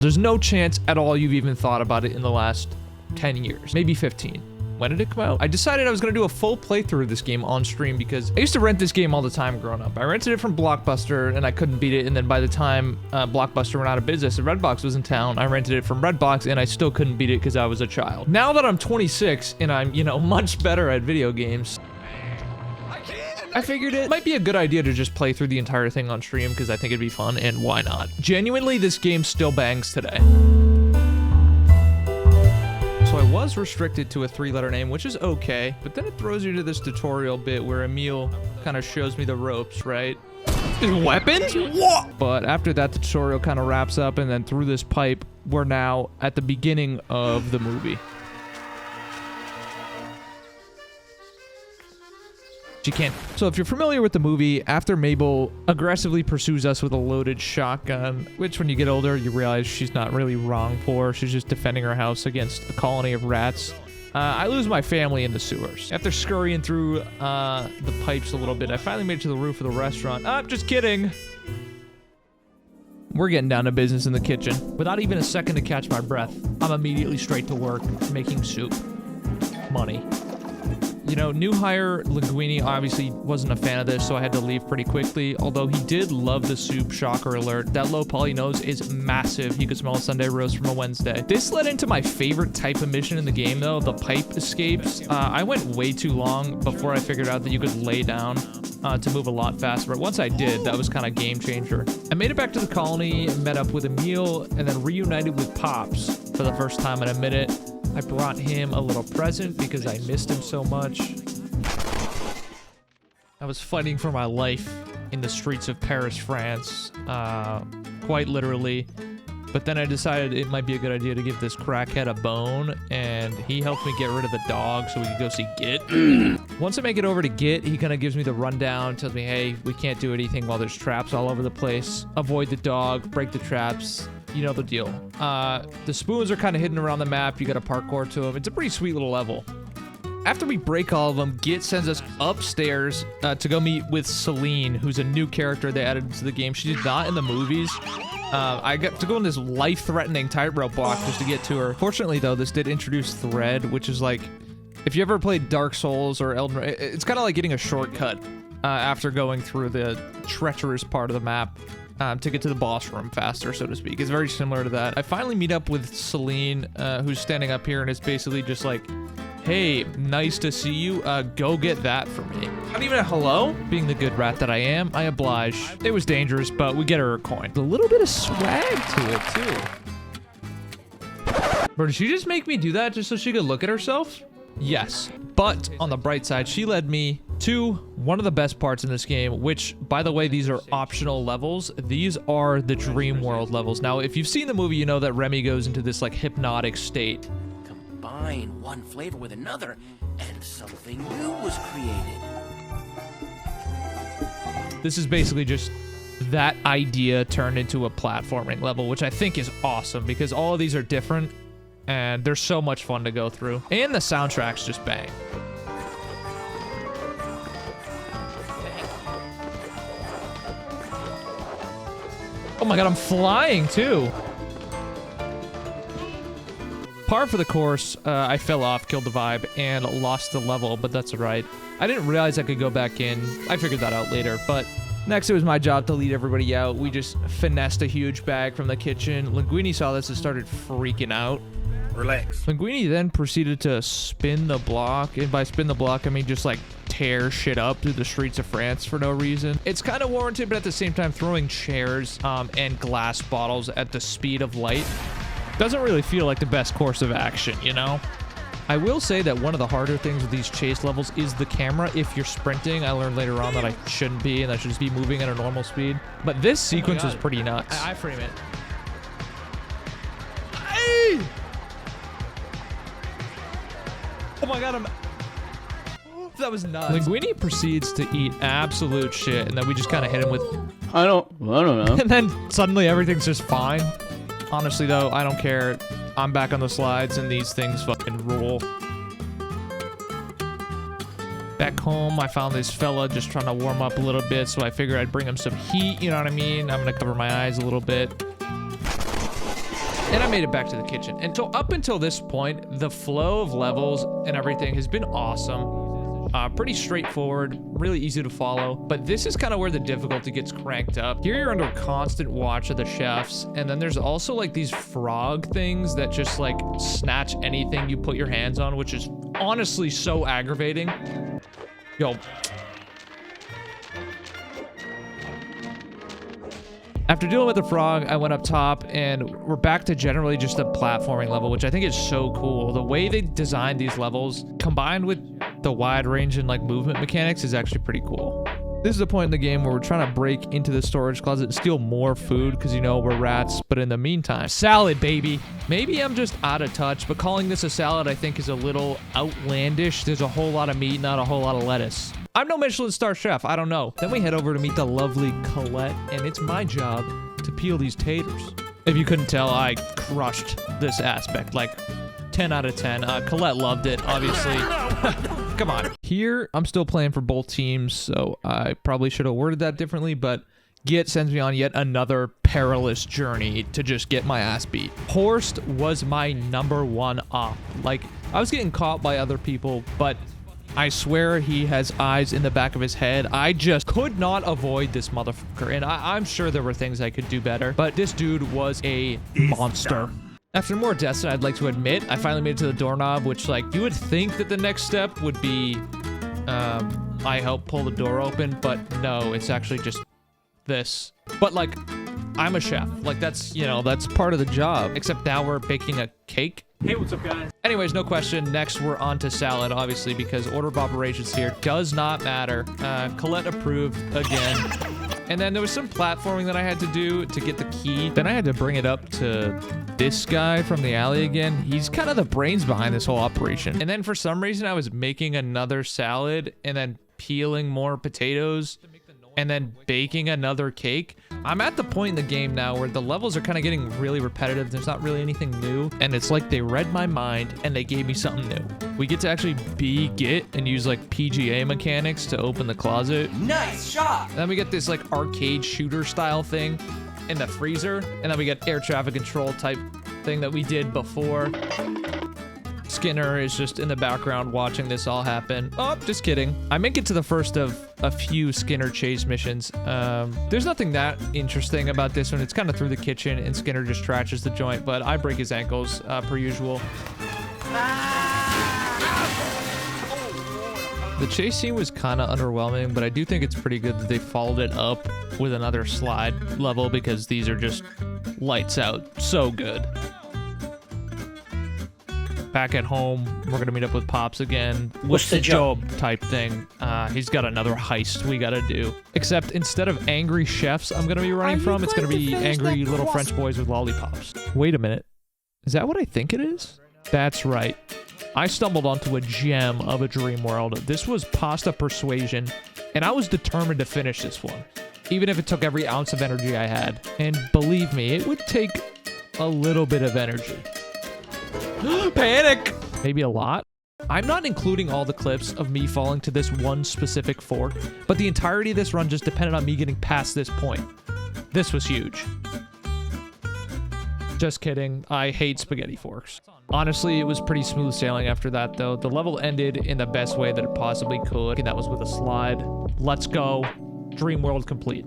There's no chance at all you've even thought about it in the last 10 years, maybe 15. When did it come out? I decided I was gonna do a full playthrough of this game on stream because I used to rent this game all the time growing up. I rented it from Blockbuster and I couldn't beat it. And then by the time Blockbuster went out of business and Redbox was in town, I rented it from Redbox and I still couldn't beat it because I was a child. Now that I'm 26 and I'm, you know, much better at video games, I figured it might be a good idea to just play through the entire thing on stream because I think it'd be fun, and why not? Genuinely, this game still bangs today. So I was restricted to a 3-letter name, which is okay, but then it throws you to this tutorial bit where Emil kind of shows me the ropes, right? Weapons? What? But after that, the tutorial kind of wraps up, and then through this pipe, we're now at the beginning of the movie. She can't. So if you're familiar with the movie, after Mabel aggressively pursues us with a loaded shotgun, which when you get older, you realize she's not really wrong for. She's just defending her house against a colony of rats. I lose my family in the sewers. After scurrying through the pipes a little bit, I finally made it to the roof of the restaurant. Just kidding. We're getting down to business in the kitchen. Without even a second to catch my breath, I'm immediately straight to work making soup. Money. You know, new hire Linguini obviously wasn't a fan of this, so I had to leave pretty quickly. Although he did love the soup, shocker alert. That low poly nose is massive. He could smell a Sunday roast from a Wednesday. This led into my favorite type of mission in the game, though, the pipe escapes. I went way too long before I figured out that you could lay down to move a lot faster. But once I did, that was kind of game changer. I made it back to the colony, met up with Emil, and then reunited with Pops for the first time in a minute. I brought him a little present because I missed him so much. I was fighting for my life in the streets of Paris, France, quite literally. But then I decided it might be a good idea to give this crackhead a bone, and he helped me get rid of the dog so we could go see Git. Once I make it over to Git, he kind of gives me the rundown, tells me, hey, we can't do anything while there's traps all over the place. Avoid the dog, break the traps. You know the deal. The spoons are kind of hidden around the map. You got to parkour to them. It's a pretty sweet little level. After we break all of them, Git sends us upstairs to go meet with Seline, who's a new character they added to the game. She did not in the movies. I got to go on this life-threatening tightrope walk just to get to her. Fortunately, though, this did introduce Thread, which is like, if you ever played Dark Souls or Elden Ring, it's kind of like getting a shortcut after going through the treacherous part of the map. To get to the boss room faster, so to speak. It's very similar to that. I finally meet up with Seline, who's standing up here, and it's basically just like, hey, nice to see you. Go get that for me. Not even a hello? Being the good rat that I am, I oblige. It was dangerous, but we get her a coin. A little bit of swag to it, too. Bro, did she just make me do that just so she could look at herself? Yes. But on the bright side, she led me to one of the best parts in this game, which, by the way, these are optional levels. These are the dream world levels. Now, if you've seen the movie, you know that Remy goes into this like hypnotic state. Combine one flavor with another, and something new was created. This is basically just that idea turned into a platforming level, which I think is awesome because all of these are different and they're so much fun to go through. And the soundtracks just bang. Oh my god, I'm flying too. Par for the course, I fell off, killed the vibe, and lost the level, but that's alright. I didn't realize I could go back in. I figured that out later, but next it was my job to lead everybody out. We just finessed a huge bag from the kitchen. Linguini saw this and started freaking out. Relax. Linguini then proceeded to spin the block, and by spin the block, I mean just like tear shit up through the streets of France for no reason. It's kind of warranted, but at the same time, throwing chairs and glass bottles at the speed of light doesn't really feel like the best course of action, you know? I will say that one of the harder things with these chase levels is the camera. If you're sprinting, I learned later on that I shouldn't be, and I should just be moving at a normal speed. But this sequence is pretty nuts. I frame it. Hey! Oh my god, that was nuts. Linguini proceeds to eat absolute shit, and then we just kind of hit him with... I don't know. And then suddenly everything's just fine. Honestly, though, I don't care. I'm back on the slides, and these things fucking rule. Back home, I found this fella just trying to warm up a little bit, so I figured I'd bring him some heat, you know what I mean? I'm gonna cover my eyes a little bit. And I made it back to the kitchen. And so up until this point, the flow of levels and everything has been awesome. Pretty straightforward, really easy to follow. But this is kind of where the difficulty gets cranked up. Here you're under constant watch of the chefs. And then there's also like these frog things that just like snatch anything you put your hands on, which is honestly so aggravating. Yo. After dealing with the frog, I went up top and we're back to generally just a platforming level, which I think is so cool. The way they designed these levels combined with the wide range and like movement mechanics is actually pretty cool. This is a point in the game where we're trying to break into the storage closet and steal more food because, you know, we're rats. But in the meantime, salad, baby. Maybe I'm just out of touch, but calling this a salad I think is a little outlandish. There's a whole lot of meat, not a whole lot of lettuce. I'm no Michelin star chef, I don't know. Then we head over to meet the lovely Colette, and it's my job to peel these taters. If you couldn't tell, I crushed this aspect, like 10 out of 10. Colette loved it, obviously. Come on. Here, I'm still playing for both teams, so I probably should have worded that differently, but Git sends me on yet another perilous journey to just get my ass beat. Horst was my #1 op. Like, I was getting caught by other people, but I swear he has eyes in the back of his head. I just could not avoid this motherfucker. And I'm sure there were things I could do better, but this dude was a monster. After more deaths than I'd like to admit, I finally made it to the doorknob, which, like, you would think that the next step would be, I help pull the door open, but no, it's actually just this. But, like, I'm a chef. Like, that's, you know, that's part of the job. Except now we're baking a cake. Hey, what's up, guys? Anyways, no question. Next, we're on to salad, obviously, because order of operations here does not matter. Colette approved again. And then there was some platforming that I had to do to get the key. Then I had to bring it up to this guy from the alley again. He's kind of the brains behind this whole operation. And then for some reason, I was making another salad and then peeling more potatoes and then baking another cake. I'm at the point in the game now where the levels are kind of getting really repetitive. There's not really anything new. And it's like they read my mind and they gave me something new. We get to actually be Git and use like PGA mechanics to open the closet. Nice shot! And then we get this like arcade shooter style thing in the freezer. And then we get air traffic control type thing that we did before. Skinner is just in the background watching this all happen. Oh, just kidding. I make it to the first of a few Skinner chase missions. There's nothing that interesting about this one. It's kind of through the kitchen and Skinner just trashes the joint, but I break his ankles per usual. The chase scene was kind of underwhelming, but I do think it's pretty good that they followed it up with another slide level because these are just lights out. So good. Back at home, we're gonna meet up with Pops again. What's the job type thing. He's got another heist we gotta do. Except instead of angry chefs I'm gonna be running from, it's gonna be angry little French boys with lollipops. Wait a minute. Is that what I think it is? That's right. I stumbled onto a gem of a dream world. This was Pasta Persuasion, and I was determined to finish this one, even if it took every ounce of energy I had. And believe me, it would take a little bit of energy. Panic! Maybe a lot. I'm not including all the clips of me falling to this one specific fork, but the entirety of this run just depended on me getting past this point. This was huge. Just kidding. I hate spaghetti forks. Honestly, it was pretty smooth sailing after that, though. The level ended in the best way that it possibly could, and that was with a slide. Let's go. Dream world complete.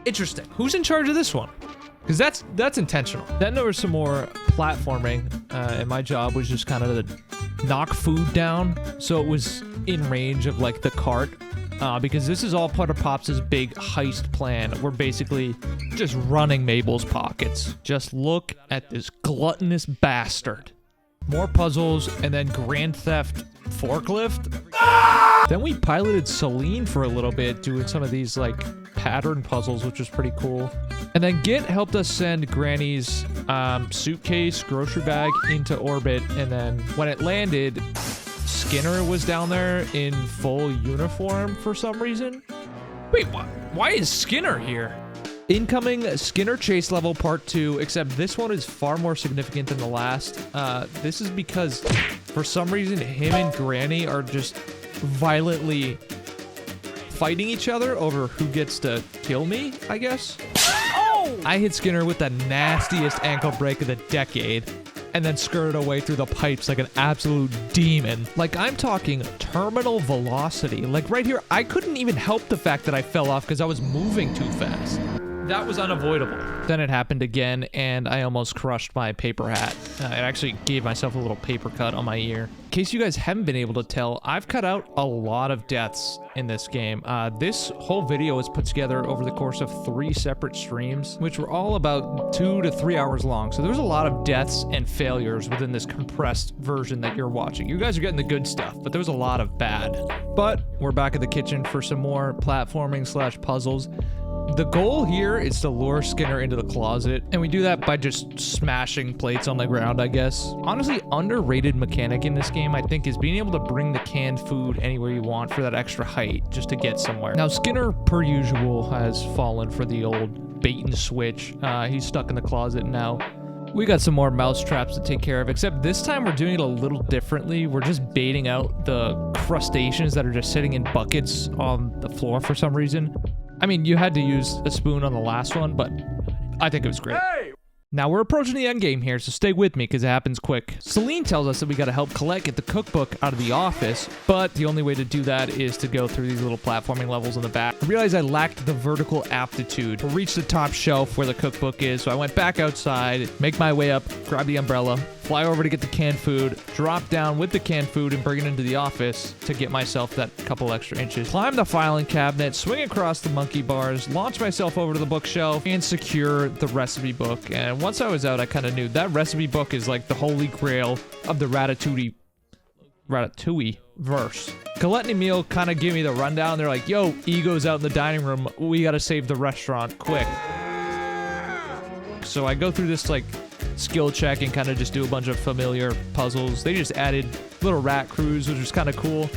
Interesting. Who's in charge of this one? Because that's intentional. Then there was some more platforming, and my job was just kind of to knock food down, so it was in range of like the cart. Because this is all part of Pops' big heist plan. We're basically just running Mabel's pockets. Just look at this gluttonous bastard. More puzzles, and then Grand Theft Forklift. Then we piloted Seline for a little bit, doing some of these like pattern puzzles, which was pretty cool. And then Git helped us send Granny's suitcase, grocery bag into orbit, and then when it landed, Skinner was down there in full uniform for some reason. Wait, why is Skinner here? Incoming Skinner chase level part 2, except this one is far more significant than the last. This is because for some reason him and Granny are just violently fighting each other over who gets to kill me, I guess. Oh! I hit Skinner with the nastiest ankle break of the decade, and then skirted away through the pipes like an absolute demon. Like, I'm talking terminal velocity. Like, right here, I couldn't even help the fact that I fell off because I was moving too fast. That was unavoidable. Then it happened again, and I almost crushed my paper hat. I actually gave myself a little paper cut on my ear. In case you guys haven't been able to tell, I've cut out a lot of deaths in this game. This whole video was put together over the course of 3 separate streams, which were all about 2 to 3 hours long. So there was a lot of deaths and failures within this compressed version that you're watching. You guys are getting the good stuff, but there was a lot of bad. But we're back at the kitchen for some more platforming/puzzles. The goal here is to lure Skinner into the closet, and we do that by just smashing plates on the ground, I guess. Honestly, underrated mechanic in this game, I think, is being able to bring the canned food anywhere you want for that extra height, just to get somewhere. Now, Skinner, per usual, has fallen for the old bait and switch. He's stuck in the closet now. We got some more mouse traps to take care of, except this time we're doing it a little differently. We're just baiting out the crustaceans that are just sitting in buckets on the floor for some reason. I mean, you had to use a spoon on the last one, but I think it was great. Hey! Now, we're approaching the end game here, so stay with me, because it happens quick. Celine tells us that we gotta help Colette get the cookbook out of the office, but the only way to do that is to go through these little platforming levels in the back. I realized I lacked the vertical aptitude to reach the top shelf where the cookbook is, so I went back outside, make my way up, grab the umbrella, fly over to get the canned food, drop down with the canned food and bring it into the office to get myself that couple extra inches. Climb the filing cabinet, swing across the monkey bars, launch myself over to the bookshelf, and secure the recipe book. And once I was out, I kind of knew that recipe book is like the holy grail of the Ratatouille verse. Colette and Emile kind of give me the rundown. They're like, yo, Ego's out in the dining room. We got to save the restaurant quick. So I go through this like skill check and kind of just do a bunch of familiar puzzles. They just added little rat crews, which was kind of cool.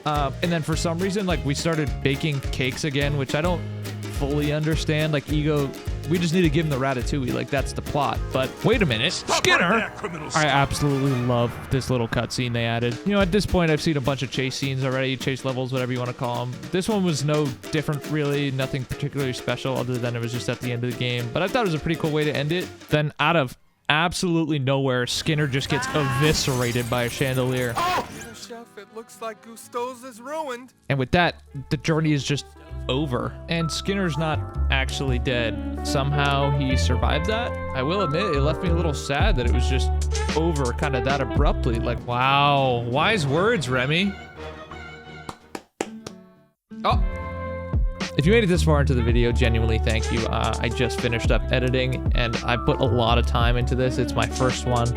And then for some reason, like, we started baking cakes again, which I don't fully understand. Like, Ego, we just need to give him the Ratatouille. Like, that's the plot. But wait a minute, Skinner! I absolutely love this little cutscene they added. You know, at this point, I've seen a bunch of chase scenes already, chase levels, whatever you want to call them. This one was no different, really. Nothing particularly special other than it was just at the end of the game. But I thought it was a pretty cool way to end it. Then out of absolutely nowhere, Skinner just gets eviscerated by a chandelier. Oh! Chef, it looks like Gusteau's is ruined. And with that, the journey is just over. And Skinner's not actually dead. Somehow he survived that. I will admit, it left me a little sad that it was just over kind of that abruptly. Like, wow. Wise words, Remy. Oh. If you made it this far into the video, genuinely thank you. I just finished up editing, and I put a lot of time into this. It's my first one.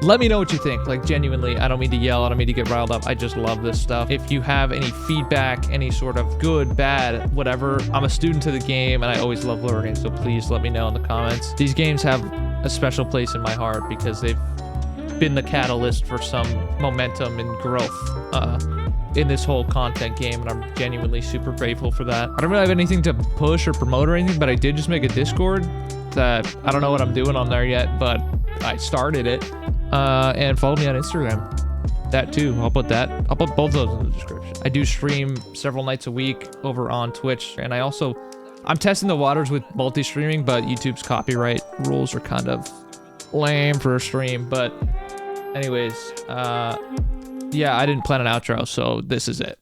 Let me know what you think. Like, genuinely, I don't mean to yell, I don't mean to get riled up. I just love this stuff. If you have any feedback, any sort of good, bad, whatever, I'm a student to the game, and I always love learning, so please let me know in the comments. These games have a special place in my heart because they've been the catalyst for some momentum and growth in this whole content game, and I'm genuinely super grateful for that. I don't really have anything to push or promote or anything, but I did just make a Discord that I don't know what I'm doing on there yet, but I started it. And follow me on Instagram. That too. I'll put both of those in the description. I do stream several nights a week over on Twitch, and I'm testing the waters with multi-streaming, but YouTube's copyright rules are kind of lame for a stream. But anyways, yeah, I didn't plan an outro, so this is it.